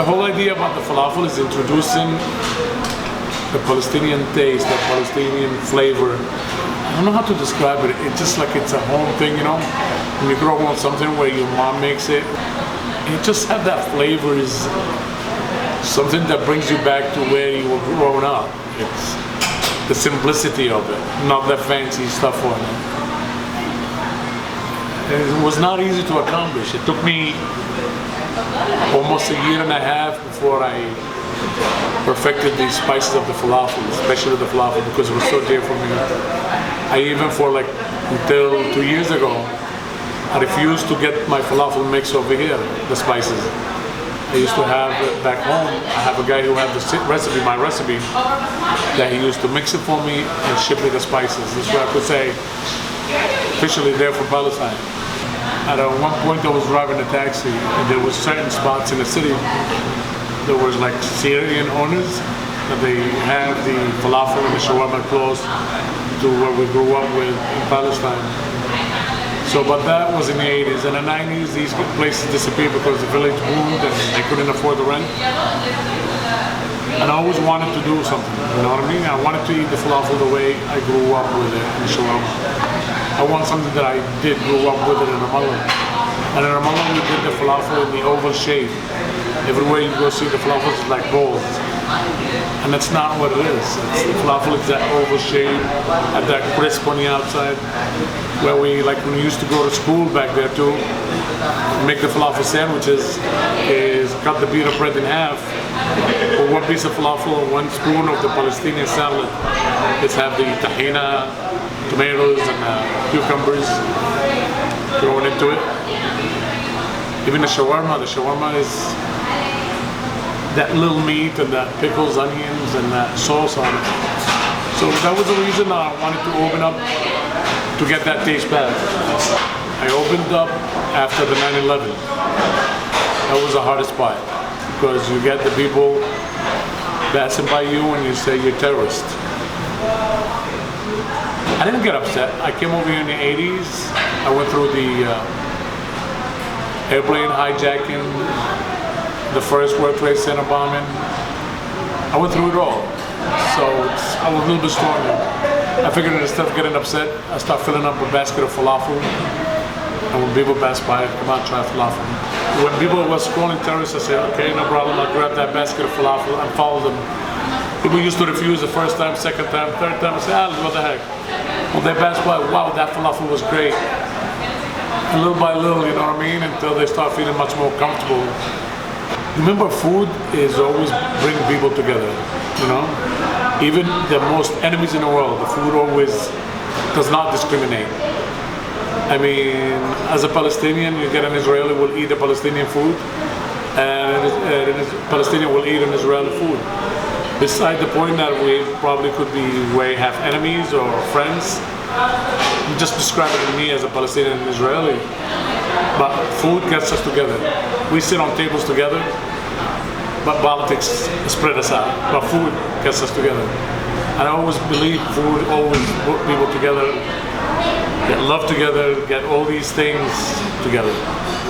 whole idea about the falafel is introducing the Palestinian taste, the Palestinian flavor. I don't know how to describe it. It's just like it's a home thing, you know? When you grow up on something where your mom makes it, you just have that flavor is something that brings you back to where you were growing up. It's the simplicity of it, not the fancy stuff on it. It was not easy to accomplish. It took me almost a year and a half before I perfected the spices of the falafel, especially the falafel, because it was so dear for me. I even until 2 years ago, I refused to get my falafel mix over here, the spices. I used to have it back home. I have a guy who had the recipe, my recipe, that he used to mix it for me and ship me the spices. This is what I could say, officially there for Palestine. At one point I was driving a taxi and there was certain spots in the city. There was like Syrian owners that they have the falafel and the shawarma close to where we grew up with in Palestine. So, but that was in the 80s. In the 90s, these places disappeared because the village boomed and they couldn't afford the rent. And I always wanted to do something, you know what I mean? I wanted to eat the falafel the way I grew up with it in shawarma. I want something that I did grow up with it in Ramallah. And in Ramallah, we did the falafel in the oval shape. Everywhere you go see the falafel is like balls. And that's not what it is. The falafel is that oval shape, had that crisp on the outside. Where when we used to go to school back there too, make the falafel sandwiches, is cut the pita bread in half, or one piece of falafel, 1 spoon of the Palestinian salad. Let's have the tahina, tomatoes and cucumbers thrown into it. Even the shawarma is that little meat and that pickles, onions, and that sauce on it. So that was the reason I wanted to open up to get that taste back. I opened up after the 9/11. That was the hardest part because you get the people passing by you and you say you're terrorist. I didn't get upset. I came over here in the 80s. I went through the airplane hijacking, the first World Trade Center bombing. I went through it all. So I was a little bit stronger. I figured instead of getting upset, I start filling up a basket of falafel. And when people pass by, come on, try falafel. When people were scrolling terrorists, I said, okay, no problem. I'll grab that basket of falafel and follow them. People used to refuse the first time, second time, third time. I said, what the heck? When they passed by, wow, that falafel was great. And little by little, you know what I mean? Until they start feeling much more comfortable. Remember, food is always bring people together, you know? Even the most enemies in the world, the food always does not discriminate. I mean, as a Palestinian, you get an Israeli will eat a Palestinian food, and a Palestinian will eat an Israeli food. Beside the point that we probably could be half enemies or friends, you just describe it to me as a Palestinian and Israeli. But food gets us together. We sit on tables together, but politics spread us out. But food gets us together. And I always believe food always put people together, get love together, get all these things together.